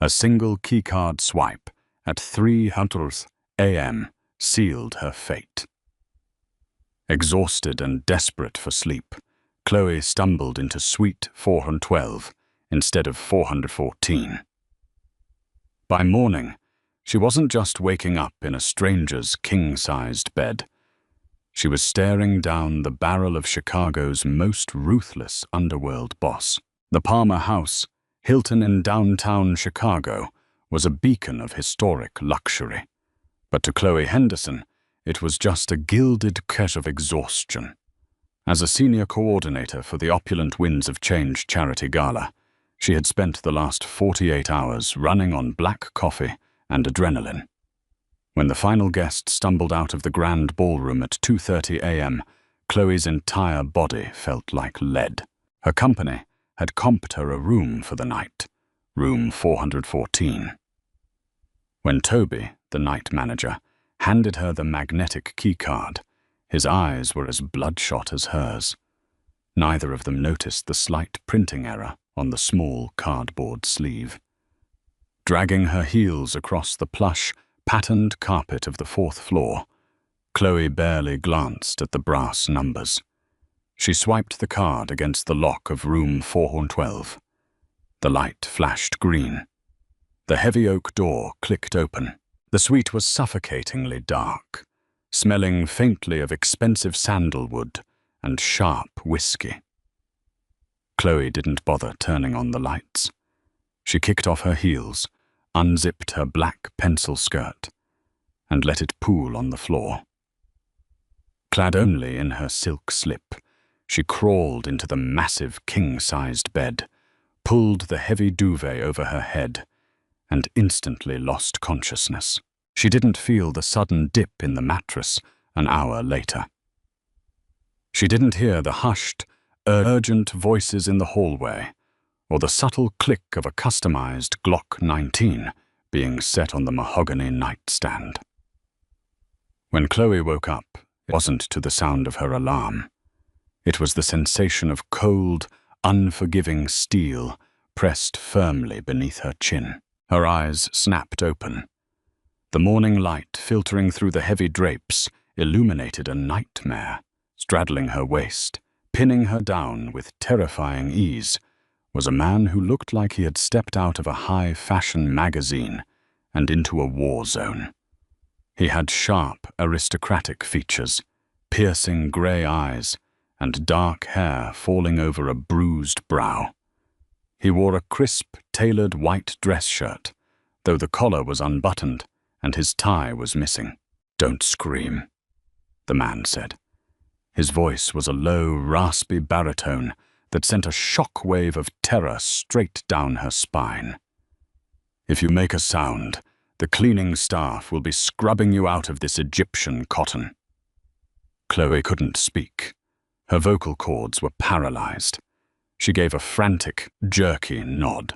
A single keycard swipe at 3:00 a.m. sealed her fate. Exhausted and desperate for sleep, Chloe stumbled into suite 412 instead of 414. By morning, she wasn't just waking up in a stranger's king-sized bed. She was staring down the barrel of Chicago's most ruthless underworld boss. The Palmer House, Hilton in downtown Chicago, was a beacon of historic luxury. But to Chloe Henderson, it was just a gilded cache of exhaustion. As a senior coordinator for the Opulent Winds of Change charity gala, she had spent the last 48 hours running on black coffee and adrenaline. When the final guest stumbled out of the grand ballroom at 2:30 a.m., Chloe's entire body felt like lead. Her company had comped her a room for the night, room 414. When Toby, the night manager, handed her the magnetic keycard, his eyes were as bloodshot as hers. Neither of them noticed the slight printing error on the small cardboard sleeve. Dragging her heels across the plush, patterned carpet of the 4th floor, Chloe barely glanced at the brass numbers. She swiped the card against the lock of room 412. The light flashed green. The heavy oak door clicked open. The suite was suffocatingly dark, smelling faintly of expensive sandalwood and sharp whiskey. Chloe didn't bother turning on the lights. She kicked off her heels, unzipped her black pencil skirt, and let it pool on the floor. Clad only in her silk slip, she crawled into the massive king-sized bed, pulled the heavy duvet over her head, and instantly lost consciousness. She didn't feel the sudden dip in the mattress an hour later. She didn't hear the hushed, urgent voices in the hallway, or the subtle click of a customized Glock 19 being set on the mahogany nightstand. When Chloe woke up, it wasn't to the sound of her alarm. It was the sensation of cold, unforgiving steel pressed firmly beneath her chin. Her eyes snapped open. The morning light filtering through the heavy drapes illuminated a nightmare. Straddling her waist, pinning her down with terrifying ease, was a man who looked like he had stepped out of a high-fashion magazine and into a war zone. He had sharp, aristocratic features, piercing grey eyes, and dark hair falling over a bruised brow. He wore a crisp, tailored white dress shirt, though the collar was unbuttoned and his tie was missing. "Don't scream," the man said. His voice was a low, raspy baritone that sent a shock wave of terror straight down her spine. "If you make a sound, the cleaning staff will be scrubbing you out of this Egyptian cotton." Chloe couldn't speak. Her vocal cords were paralyzed. She gave a frantic, jerky nod.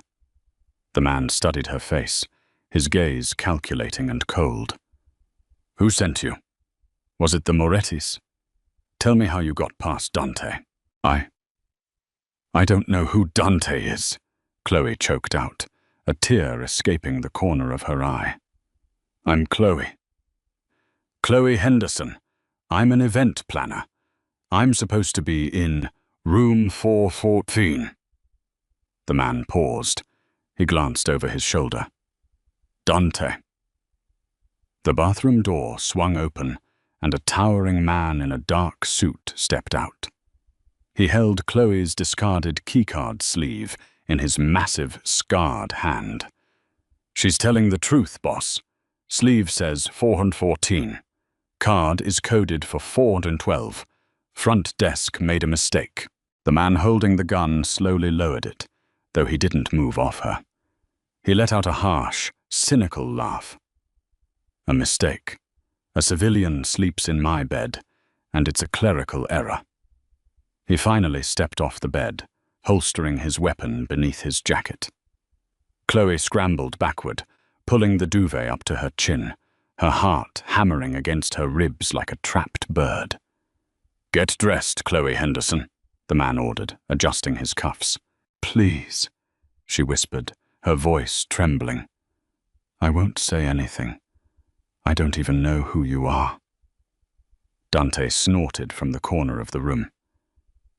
The man studied her face, his gaze calculating and cold. "Who sent you? Was it the Morettis? Tell me how you got past Dante." I don't know who Dante is," Chloe choked out, a tear escaping the corner of her eye. "I'm Chloe. Chloe Henderson. I'm an event planner. I'm supposed to be in room 414. The man paused. He glanced over his shoulder. "Dante." The bathroom door swung open, and a towering man in a dark suit stepped out. He held Chloe's discarded keycard sleeve in his massive, scarred hand. "She's telling the truth, boss. Sleeve says 414. Card is coded for 412. Front desk made a mistake." The man holding the gun slowly lowered it, though he didn't move off her. He let out a harsh, cynical laugh. "A mistake. A civilian sleeps in my bed, and it's a clerical error." He finally stepped off the bed, holstering his weapon beneath his jacket. Chloe scrambled backward, pulling the duvet up to her chin, her heart hammering against her ribs like a trapped bird. "Get dressed, Chloe Henderson," the man ordered, adjusting his cuffs. "Please," she whispered, her voice trembling. "I won't say anything. I don't even know who you are." Dante snorted from the corner of the room.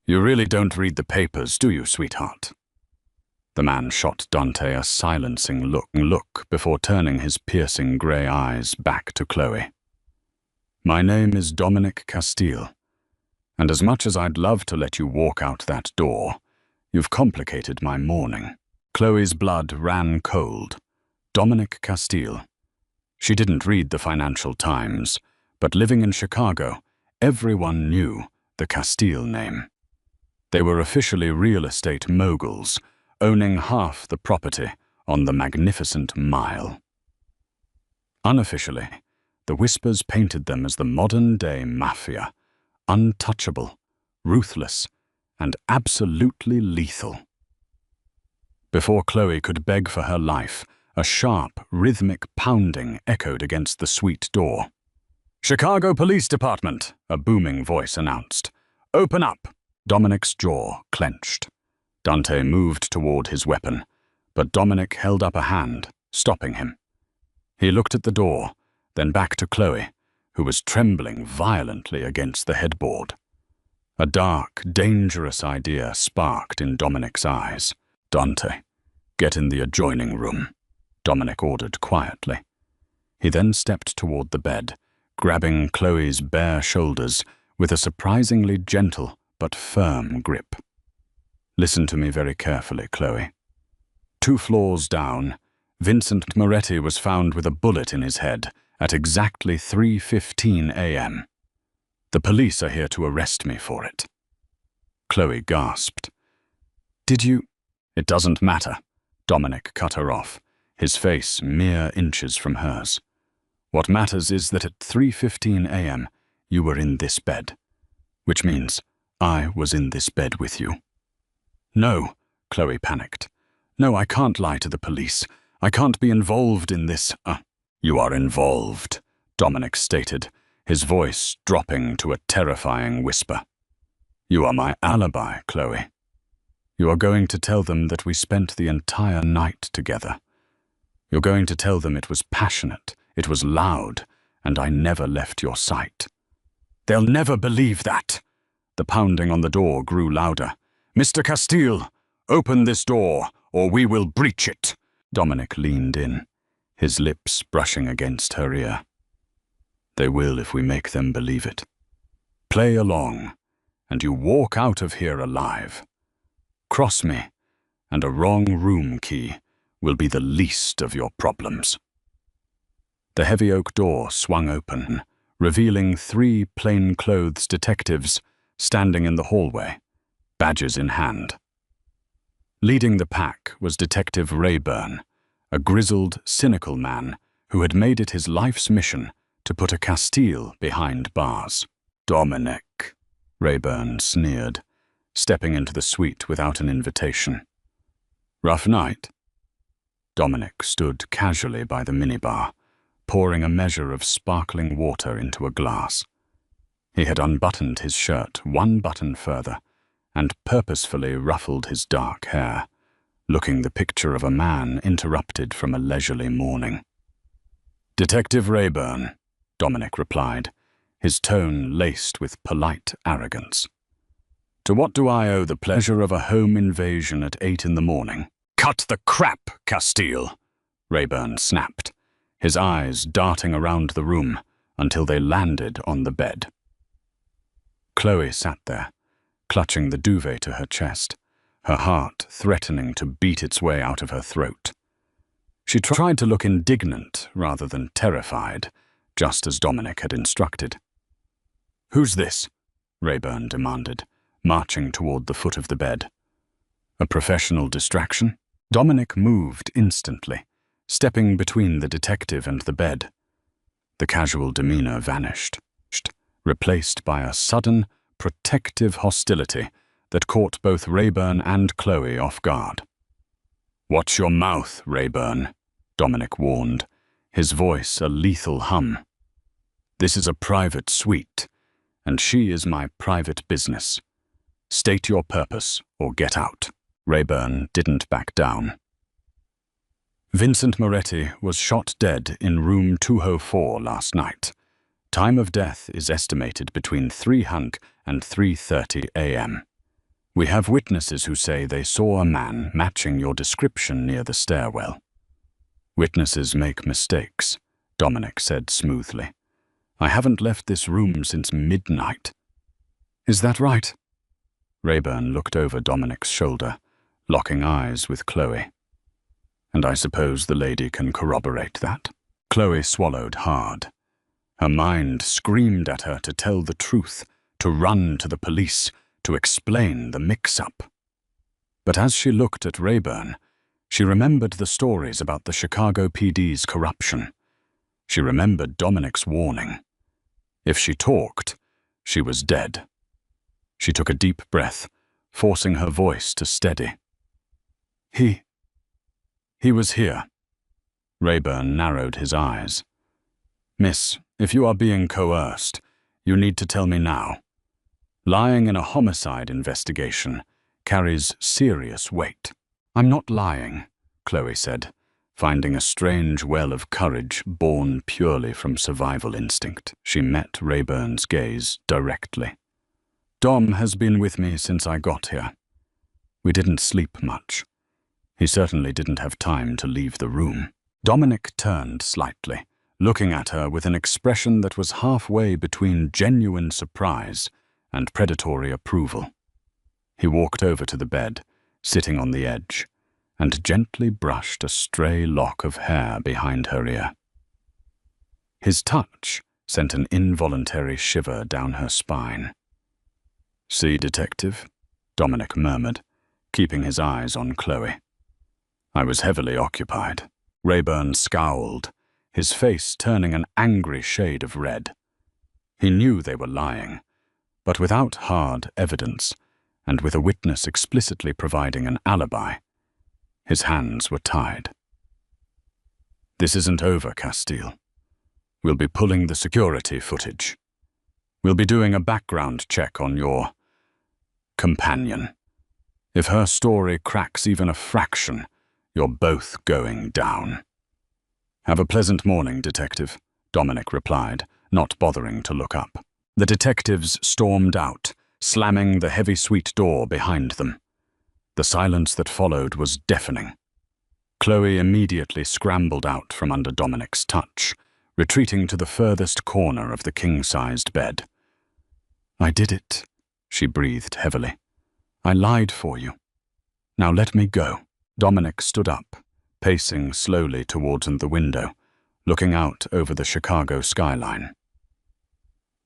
"You really don't read the papers, do you, sweetheart?" The man shot Dante a silencing look before turning his piercing grey eyes back to Chloe. "My name is Dominic Castile, and as much as I'd love to let you walk out that door, you've complicated my morning." Chloe's blood ran cold. Dominic Castile. She didn't read the Financial Times, but living in Chicago, everyone knew the Castile name. They were officially real estate moguls, owning half the property on the magnificent Mile. Unofficially, the Whispers painted them as the modern-day Mafia, untouchable, ruthless, and absolutely lethal. Before Chloe could beg for her life, a sharp, rhythmic pounding echoed against the suite door. "Chicago Police Department," a booming voice announced. "Open up." Dominic's jaw clenched. Dante moved toward his weapon, but Dominic held up a hand, stopping him. He looked at the door, then back to Chloe, who was trembling violently against the headboard. A dark, dangerous idea sparked in Dominic's eyes. "Dante, get in the adjoining room," Dominic ordered quietly. He then stepped toward the bed, grabbing Chloe's bare shoulders with a surprisingly gentle but firm grip. "Listen to me very carefully, Chloe. 2 floors down, Vincent Moretti was found with a bullet in his head at exactly 3:15 a.m. The police are here to arrest me for it." Chloe gasped. "Did you—" "It doesn't matter," Dominic cut her off, his face mere inches from hers. "What matters is that at 3:15 a.m. you were in this bed, which means I was in this bed with you." "No," Chloe panicked. "No, I can't lie to the police. I can't be involved in this." "You are involved," Dominic stated, his voice dropping to a terrifying whisper. "You are my alibi, Chloe. You are going to tell them that we spent the entire night together. You're going to tell them it was passionate, it was loud, and I never left your sight." "They'll never believe that." The pounding on the door grew louder. "Mr. Castile, open this door, or we will breach it." Dominic leaned in, his lips brushing against her ear. "They will if we make them believe it. Play along, and you walk out of here alive. Cross me, and a wrong room key will be the least of your problems." The heavy oak door swung open, revealing 3 plainclothes detectives standing in the hallway, badges in hand. Leading the pack was Detective Rayburn, a grizzled, cynical man who had made it his life's mission to put a Castile behind bars. "Dominic," Rayburn sneered, stepping into the suite without an invitation. "Rough night?" Dominic stood casually by the minibar, pouring a measure of sparkling water into a glass. He had unbuttoned his shirt 1 button further and purposefully ruffled his dark hair, looking the picture of a man interrupted from a leisurely morning. "Detective Rayburn," Dominic replied, his tone laced with polite arrogance. "To what do I owe the pleasure of a home invasion at 8 in the morning?" "Cut the crap, Castile," Rayburn snapped, his eyes darting around the room until they landed on the bed. Chloe sat there, clutching the duvet to her chest, her heart threatening to beat its way out of her throat. She tried to look indignant rather than terrified, just as Dominic had instructed. "Who's this?" Rayburn demanded, marching toward the foot of the bed. "A professional distraction?" Dominic moved instantly, stepping between the detective and the bed. The casual demeanor vanished, replaced by a sudden, protective hostility that caught both Rayburn and Chloe off guard. "Watch your mouth, Rayburn," Dominic warned, his voice a lethal hum. "This is a private suite, and she is my private business. State your purpose or get out." Rayburn didn't back down. Vincent Moretti was shot dead in room 204 last night. Time of death is estimated between 3:00 and 3:30 a.m. We have witnesses who say they saw a man matching your description near the stairwell. Witnesses make mistakes, Dominic said smoothly. I haven't left this room since midnight. Is that right? Rayburn looked over Dominic's shoulder, locking eyes with Chloe. And I suppose the lady can corroborate that? Chloe swallowed hard. Her mind screamed at her to tell the truth, to run to the police, to explain the mix-up. But as she looked at Rayburn, she remembered the stories about the Chicago PD's corruption. She remembered Dominic's warning. If she talked, she was dead. She took a deep breath, forcing her voice to steady. He was here. Rayburn narrowed his eyes. Miss, if you are being coerced, you need to tell me now. Lying in a homicide investigation carries serious weight. I'm not lying, Chloe said, finding a strange well of courage born purely from survival instinct. She met Rayburn's gaze directly. Dom has been with me since I got here. We didn't sleep much. He certainly didn't have time to leave the room. Dominic turned slightly, looking at her with an expression that was halfway between genuine surprise and predatory approval. He walked over to the bed, sitting on the edge, and gently brushed a stray lock of hair behind her ear. His touch sent an involuntary shiver down her spine. See, Detective, Dominic murmured, keeping his eyes on Chloe. I was heavily occupied. Rayburn scowled, his face turning an angry shade of red. He knew they were lying, but without hard evidence, and with a witness explicitly providing an alibi, his hands were tied. This isn't over, Castile. We'll be pulling the security footage. We'll be doing a background check on your companion. If her story cracks even a fraction, you're both going down. Have a pleasant morning, Detective, Dominic replied, not bothering to look up. The detectives stormed out, slamming the heavy suite door behind them. The silence that followed was deafening. Chloe immediately scrambled out from under Dominic's touch, retreating to the furthest corner of the king-sized bed. I did it, she breathed heavily. I lied for you. Now let me go. Dominic stood up, pacing slowly towards the window, looking out over the Chicago skyline.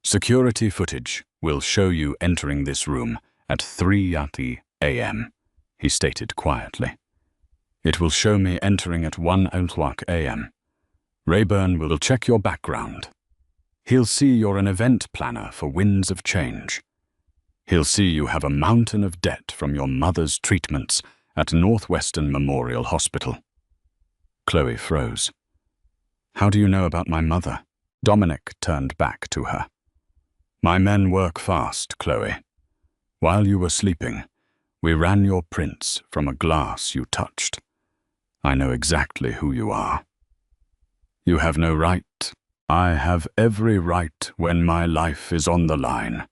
Security footage will show you entering this room at 3:30 a.m., he stated quietly. It will show me entering at 1:00 a.m. Rayburn will check your background. He'll see you're an event planner for Winds of Change. He'll see you have a mountain of debt from your mother's treatments at Northwestern Memorial Hospital. Chloe froze. How do you know about my mother? Dominic turned back to her. My men work fast, Chloe. While you were sleeping, we ran your prints from a glass you touched. I know exactly who you are. You have no right. I have every right when my life is on the line.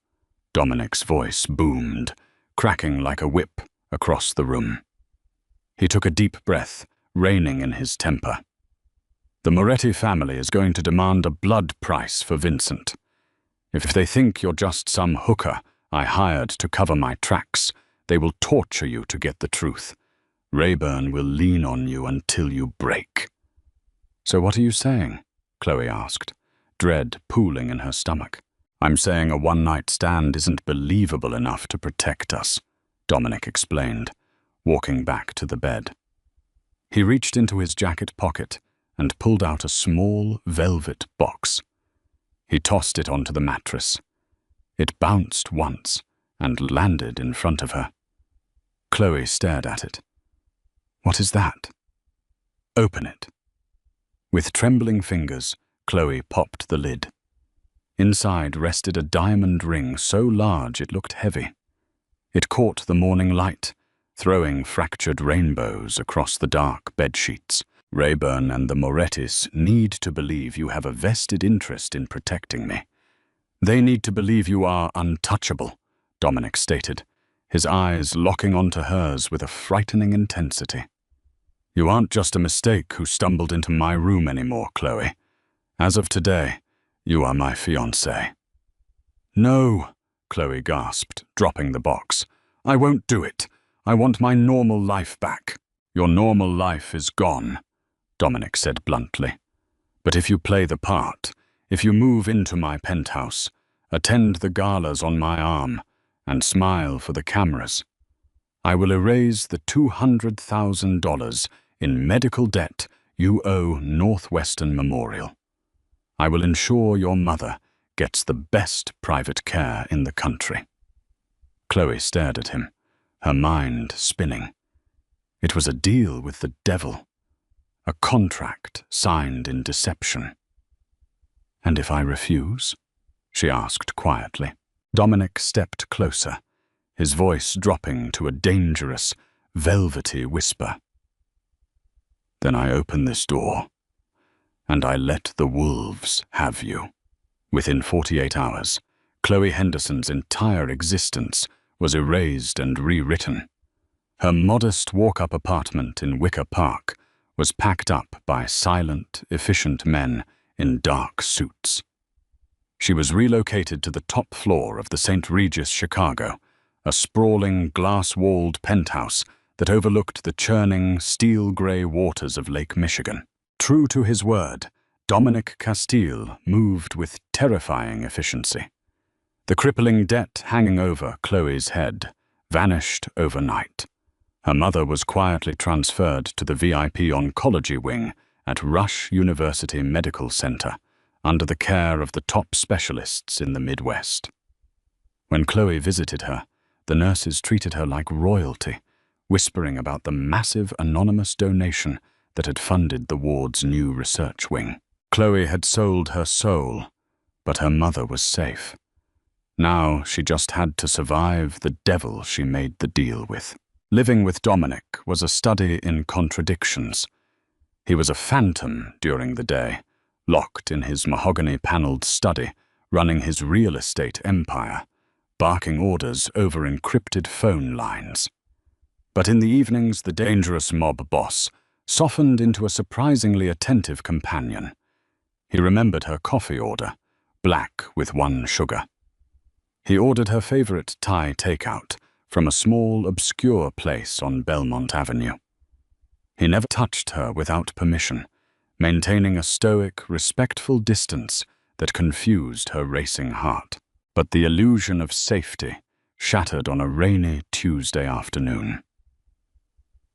Dominic's voice boomed, cracking like a whip across the room. He took a deep breath, reining in his temper. The Moretti family is going to demand a blood price for Vincent. If they think you're just some hooker I hired to cover my tracks, they will torture you to get the truth. Rayburn will lean on you until you break. So what are you saying? Chloe asked, dread pooling in her stomach. I'm saying a one-night stand isn't believable enough to protect us, Dominic explained, walking back to the bed. He reached into his jacket pocket and pulled out a small velvet box. He tossed it onto the mattress. It bounced once and landed in front of her. Chloe stared at it. What is that? Open it. With trembling fingers, Chloe popped the lid. Inside rested a diamond ring so large it looked heavy. It caught the morning light, throwing fractured rainbows across the dark bedsheets. Rayburn and the Morettis need to believe you have a vested interest in protecting me. They need to believe you are untouchable, Dominic stated, his eyes locking onto hers with a frightening intensity. You aren't just a mistake who stumbled into my room anymore, Chloe. As of today, you are my fiancée. No, Chloe gasped, dropping the box. I won't do it. I want my normal life back. Your normal life is gone, Dominic said bluntly. But if you play the part, if you move into my penthouse, attend the galas on my arm, and smile for the cameras, I will erase the $200,000 in medical debt you owe Northwestern Memorial. I will ensure your mother gets the best private care in the country. Chloe stared at him, her mind spinning. It was a deal with the devil, a contract signed in deception. And if I refuse? She asked quietly. Dominic stepped closer, his voice dropping to a dangerous, velvety whisper. Then I open this door, and I let the wolves have you. Within 48 hours, Chloe Henderson's entire existence was erased and rewritten. Her modest walk-up apartment in Wicker Park was packed up by silent, efficient men in dark suits. She was relocated to the top floor of the St. Regis Chicago, a sprawling, glass-walled penthouse that overlooked the churning, steel-gray waters of Lake Michigan. True to his word, Dominic Castile moved with terrifying efficiency. The crippling debt hanging over Chloe's head vanished overnight. Her mother was quietly transferred to the VIP oncology wing at Rush University Medical Center, under the care of the top specialists in the Midwest. When Chloe visited her, the nurses treated her like royalty, whispering about the massive anonymous donation that had funded the ward's new research wing. Chloe had sold her soul, but her mother was safe. Now she just had to survive the devil she made the deal with. Living with Dominic was a study in contradictions. He was a phantom during the day, locked in his mahogany-paneled study, running his real estate empire, barking orders over encrypted phone lines. But in the evenings, the dangerous mob boss softened into a surprisingly attentive companion. He remembered her coffee order, black with 1 sugar. He ordered her favorite Thai takeout from a small, obscure place on Belmont Avenue. He never touched her without permission, maintaining a stoic, respectful distance that confused her racing heart. But the illusion of safety shattered on a rainy Tuesday afternoon.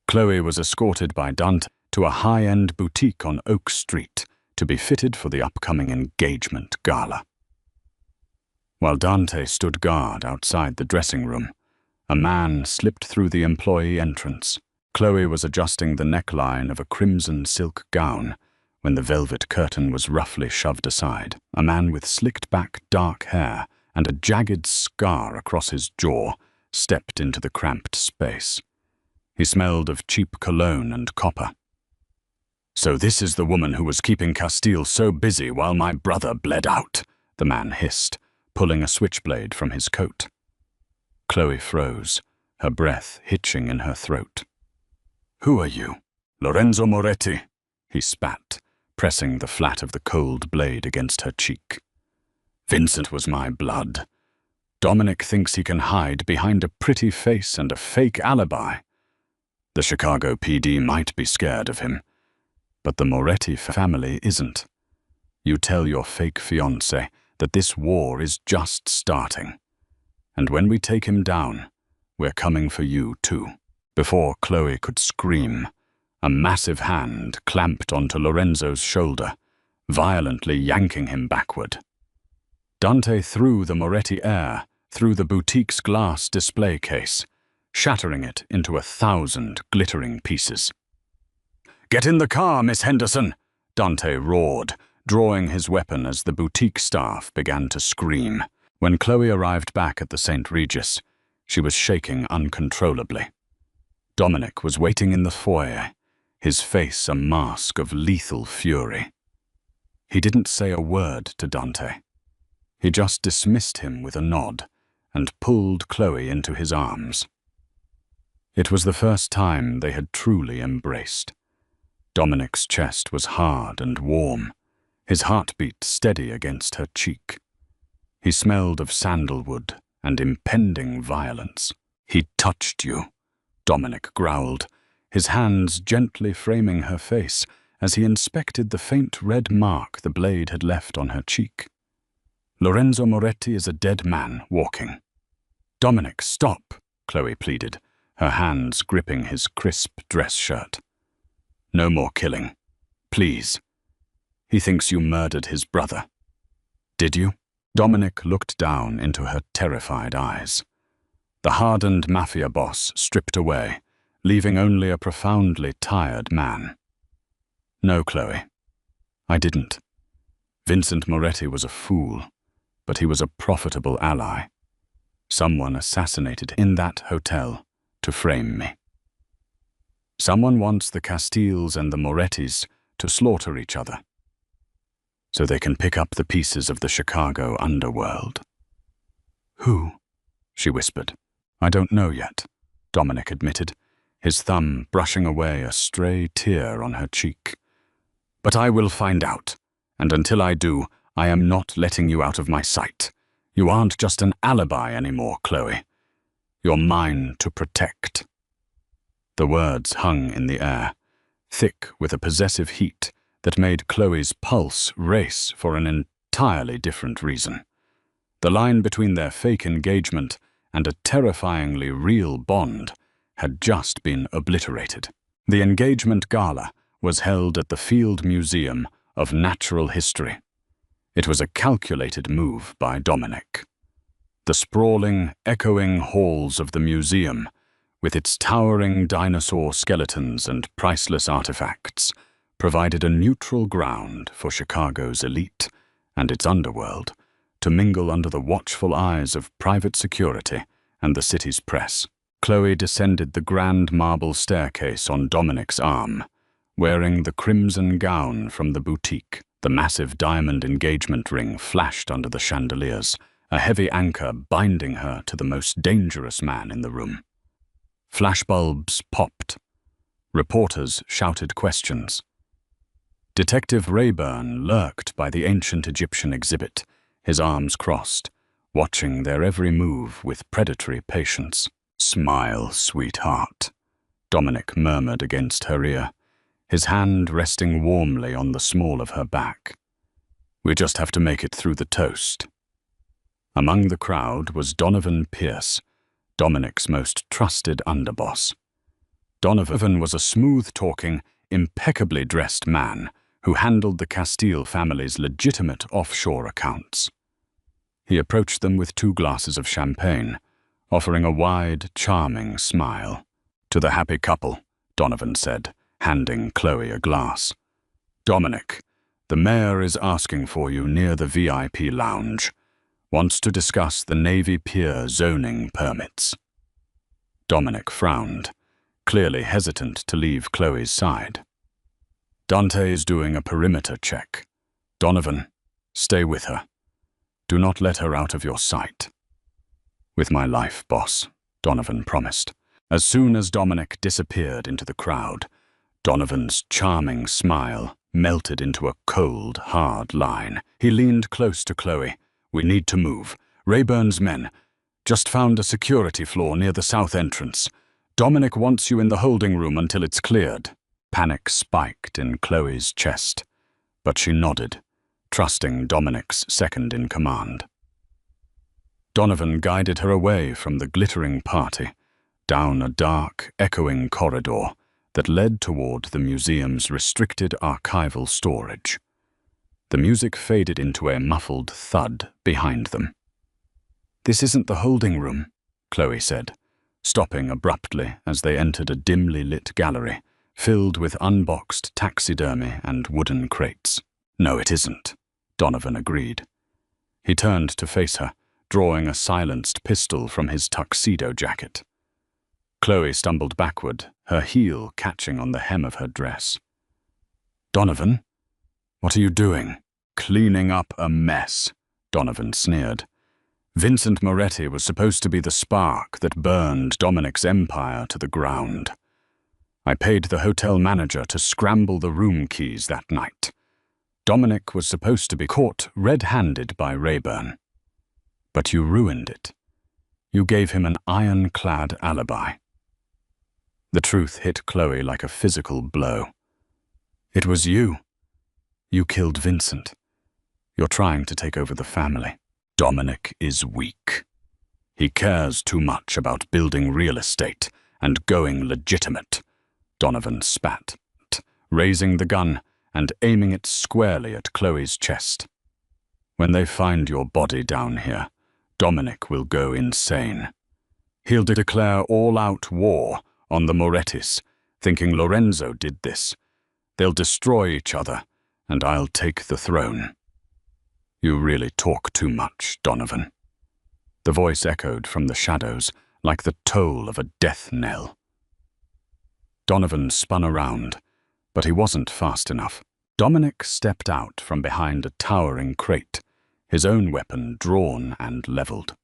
Chloe was escorted by Dante to a high-end boutique on Oak Street to be fitted for the upcoming engagement gala. While Dante stood guard outside the dressing room, a man slipped through the employee entrance. Chloe was adjusting the neckline of a crimson silk gown when the velvet curtain was roughly shoved aside. A man with slicked-back dark hair and a jagged scar across his jaw stepped into the cramped space. He smelled of cheap cologne and copper. "So this is the woman who was keeping Castile so busy while my brother bled out," the man hissed, pulling a switchblade from his coat. Chloe froze, her breath hitching in her throat. "Who are you?" "Lorenzo Moretti," he spat, pressing the flat of the cold blade against her cheek. "Vincent was my blood. Dominic thinks he can hide behind a pretty face and a fake alibi. The Chicago PD might be scared of him, but the Moretti family isn't. You tell your fake fiancé that this war is just starting. And when we take him down, we're coming for you too." Before Chloe could scream, a massive hand clamped onto Lorenzo's shoulder, violently yanking him backward. Dante threw the Moretti heir through the boutique's glass display case, shattering it into 1,000 glittering pieces. "Get in the car, Miss Henderson!" Dante roared, drawing his weapon as the boutique staff began to scream. When Chloe arrived back at the St. Regis, she was shaking uncontrollably. Dominic was waiting in the foyer, his face a mask of lethal fury. He didn't say a word to Dante. He just dismissed him with a nod and pulled Chloe into his arms. It was the first time they had truly embraced. Dominic's chest was hard and warm, his heartbeat steady against her cheek. He smelled of sandalwood and impending violence. "He touched you," Dominic growled, his hands gently framing her face as he inspected the faint red mark the blade had left on her cheek. "Lorenzo Moretti is a dead man walking." "Dominic, stop," Chloe pleaded, her hands gripping his crisp dress shirt. "No more killing. Please. He thinks you murdered his brother." "Did you?" Dominic looked down into her terrified eyes. The hardened Mafia boss stripped away, leaving only a profoundly tired man. "No, Chloe. I didn't. Vincent Moretti was a fool, but he was a profitable ally. Someone assassinated in that hotel to frame me. Someone wants the Castiles and the Morettis to slaughter each other, so they can pick up the pieces of the Chicago underworld." "Who?" she whispered. "I don't know yet," Dominic admitted, his thumb brushing away a stray tear on her cheek. "But I will find out, and until I do, I am not letting you out of my sight. You aren't just an alibi anymore, Chloe. You're mine to protect." The words hung in the air, thick with a possessive heat that made Chloe's pulse race for an entirely different reason. The line between their fake engagement and a terrifyingly real bond had just been obliterated. The engagement gala was held at the Field Museum of Natural History. It was a calculated move by Dominic. The sprawling, echoing halls of the museum, with its towering dinosaur skeletons and priceless artifacts, provided a neutral ground for Chicago's elite and its underworld to mingle under the watchful eyes of private security and the city's press. Chloe descended the grand marble staircase on Dominic's arm, wearing the crimson gown from the boutique. The massive diamond engagement ring flashed under the chandeliers, a heavy anchor binding her to the most dangerous man in the room. Flashbulbs popped. Reporters shouted questions. Detective Rayburn lurked by the ancient Egyptian exhibit, his arms crossed, watching their every move with predatory patience. "Smile, sweetheart," Dominic murmured against her ear, his hand resting warmly on the small of her back. "We just have to make it through the toast." Among the crowd was Donovan Pierce, Dominic's most trusted underboss. Donovan was a smooth-talking, impeccably dressed man who handled the Castile family's legitimate offshore accounts. He approached them with 2 glasses of champagne, offering a wide, charming smile. "To the happy couple," Donovan said, handing Chloe a glass. "Dominic, the mayor is asking for you near the VIP lounge. Wants to discuss the Navy Pier zoning permits." Dominic frowned, clearly hesitant to leave Chloe's side. "Dante is doing a perimeter check. Donovan, stay with her. Do not let her out of your sight." "With my life, boss," Donovan promised. As soon as Dominic disappeared into the crowd, Donovan's charming smile melted into a cold, hard line. He leaned close to Chloe. "We need to move. Rayburn's men just found a security flaw near the south entrance. Dominic wants you in the holding room until it's cleared." Panic spiked in Chloe's chest, but she nodded, trusting Dominic's second-in-command. Donovan guided her away from the glittering party, down a dark, echoing corridor that led toward the museum's restricted archival storage. The music faded into a muffled thud behind them. "This isn't the holding room," Chloe said, stopping abruptly as they entered a dimly lit gallery filled with unboxed taxidermy and wooden crates. "No, it isn't," Donovan agreed. He turned to face her, drawing a silenced pistol from his tuxedo jacket. Chloe stumbled backward, her heel catching on the hem of her dress. "Donovan? What are you doing?" "Cleaning up a mess," Donovan sneered. Vincent Moretti was supposed to be the spark that burned Dominic's empire to the ground. I paid the hotel manager to scramble the room keys that night. Dominic was supposed to be caught red-handed by Rayburn. But you ruined it. You gave him an ironclad alibi. The truth hit Chloe like a physical blow. It was you. You killed Vincent. You're trying to take over the family. Dominic is weak. He cares too much about building real estate and going legitimate. Donovan spat, raising the gun and aiming it squarely at Chloe's chest. When they find your body down here, Dominic will go insane. He'll declare all-out war on the Morettis, thinking Lorenzo did this. They'll destroy each other, and I'll take the throne. You really talk too much, Donovan. The voice echoed from the shadows like the toll of a death knell. Donovan spun around, but he wasn't fast enough. Dominic stepped out from behind a towering crate, his own weapon drawn and leveled.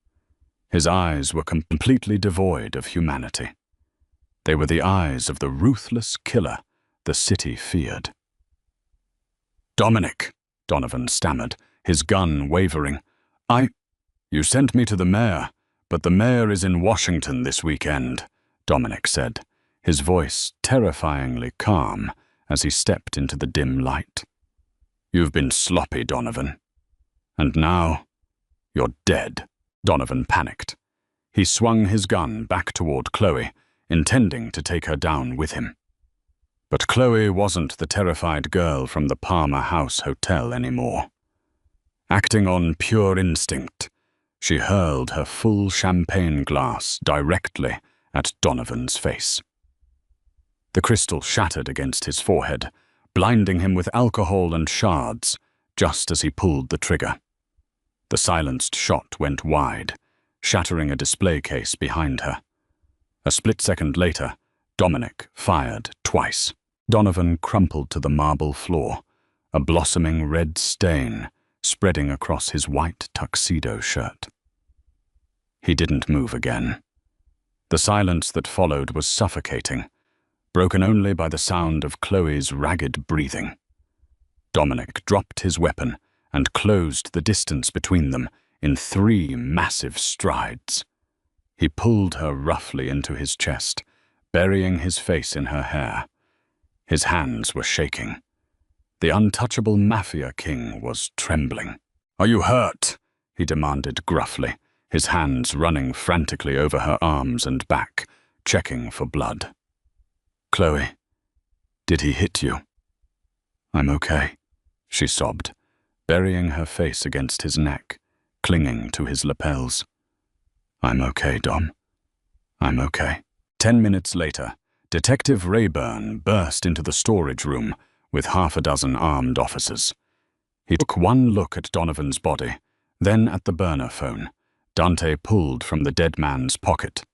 His eyes were completely devoid of humanity. They were the eyes of the ruthless killer the city feared. "Dominic," Donovan stammered, his gun wavering. You sent me to the mayor, but the mayor is in Washington this weekend," Dominic said, his voice terrifyingly calm as he stepped into the dim light. "You've been sloppy, Donovan. And now, you're dead." Donovan panicked. He swung his gun back toward Chloe, intending to take her down with him. But Chloe wasn't the terrified girl from the Palmer House Hotel anymore. Acting on pure instinct, she hurled her full champagne glass directly at Donovan's face. The crystal shattered against his forehead, blinding him with alcohol and shards just as he pulled the trigger. The silenced shot went wide, shattering a display case behind her. A split second later, Dominic fired twice. Donovan crumpled to the marble floor, a blossoming red stain spreading across his white tuxedo shirt. He didn't move again. The silence that followed was suffocating, broken only by the sound of Chloe's ragged breathing. Dominic dropped his weapon and closed the distance between them in 3 massive strides. He pulled her roughly into his chest, burying his face in her hair. His hands were shaking. The untouchable Mafia king was trembling. "Are you hurt?" he demanded gruffly, his hands running frantically over her arms and back, checking for blood. "Chloe, did he hit you?" "I'm okay," she sobbed, burying her face against his neck, clinging to his lapels. "I'm okay, Dom. I'm okay." 10 minutes later, Detective Rayburn burst into the storage room with 6 armed officers. He took one look at Donovan's body, then at the burner phone Dante pulled from the dead man's pocket.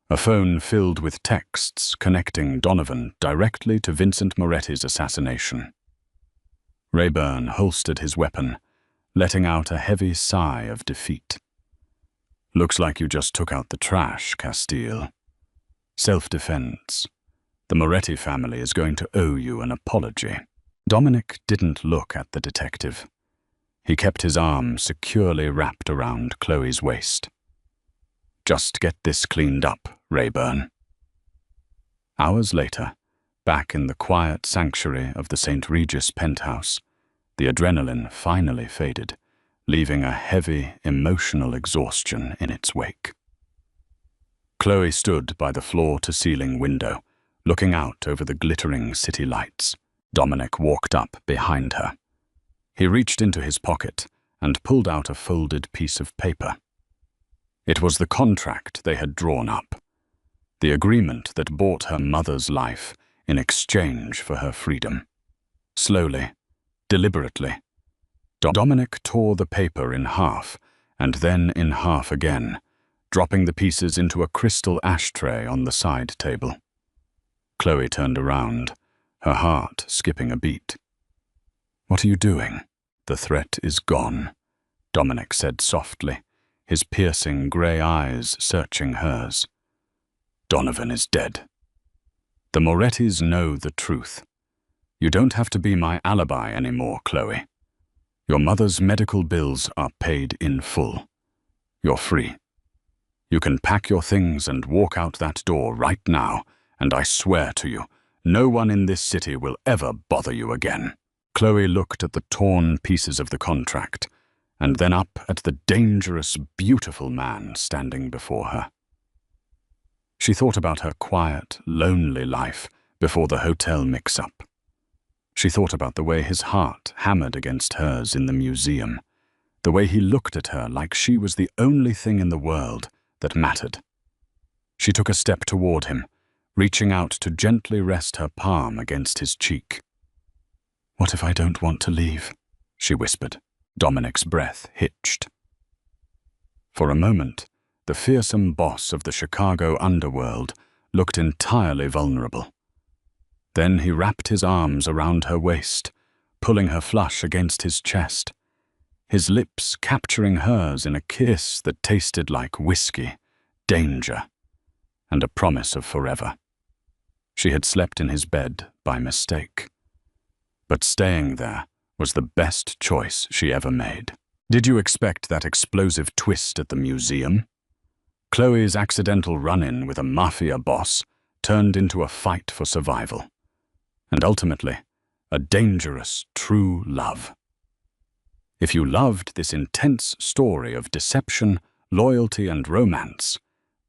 A phone filled with texts connecting Donovan directly to Vincent Moretti's assassination. Rayburn holstered his weapon, letting out a heavy sigh of defeat. "Looks like you just took out the trash, Castile. Self-defense. The Moretti family is going to owe you an apology." Dominic didn't look at the detective. He kept his arm securely wrapped around Chloe's waist. "Just get this cleaned up, Rayburn." Hours later, back in the quiet sanctuary of the St. Regis penthouse, the adrenaline finally faded, leaving a heavy, emotional exhaustion in its wake. Chloe stood by the floor-to-ceiling window, looking out over the glittering city lights. Dominic walked up behind her. He reached into his pocket and pulled out a folded piece of paper. It was the contract they had drawn up, the agreement that bought her mother's life in exchange for her freedom. Slowly, deliberately, Dominic tore the paper in half and then in half again, dropping the pieces into a crystal ashtray on the side table. Chloe turned around, her heart skipping a beat. "What are you doing?" "The threat is gone," Dominic said softly, his piercing grey eyes searching hers. "Donovan is dead. The Morettis know the truth. You don't have to be my alibi anymore, Chloe. Your mother's medical bills are paid in full. You're free. You can pack your things and walk out that door right now, and I swear to you, no one in this city will ever bother you again." Chloe looked at the torn pieces of the contract, and then up at the dangerous, beautiful man standing before her. She thought about her quiet, lonely life before the hotel mix-up. She thought about the way his heart hammered against hers in the museum, the way he looked at her like she was the only thing in the world that mattered. She took a step toward him, reaching out to gently rest her palm against his cheek. "What if I don't want to leave?" she whispered. Dominic's breath hitched. For a moment, the fearsome boss of the Chicago underworld looked entirely vulnerable. Then he wrapped his arms around her waist, pulling her flush against his chest, his lips capturing hers in a kiss that tasted like whiskey, danger, and a promise of forever. She had slept in his bed by mistake. But staying there was the best choice she ever made. Did you expect that explosive twist at the museum? Chloe's accidental run-in with a Mafia boss turned into a fight for survival. And ultimately, a dangerous, true love. If you loved this intense story of deception, loyalty, and romance,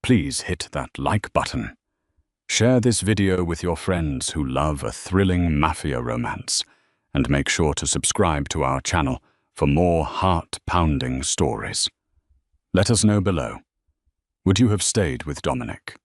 please hit that like button. Share this video with your friends who love a thrilling Mafia romance, and make sure to subscribe to our channel for more heart-pounding stories. Let us know below. Would you have stayed with Dominic?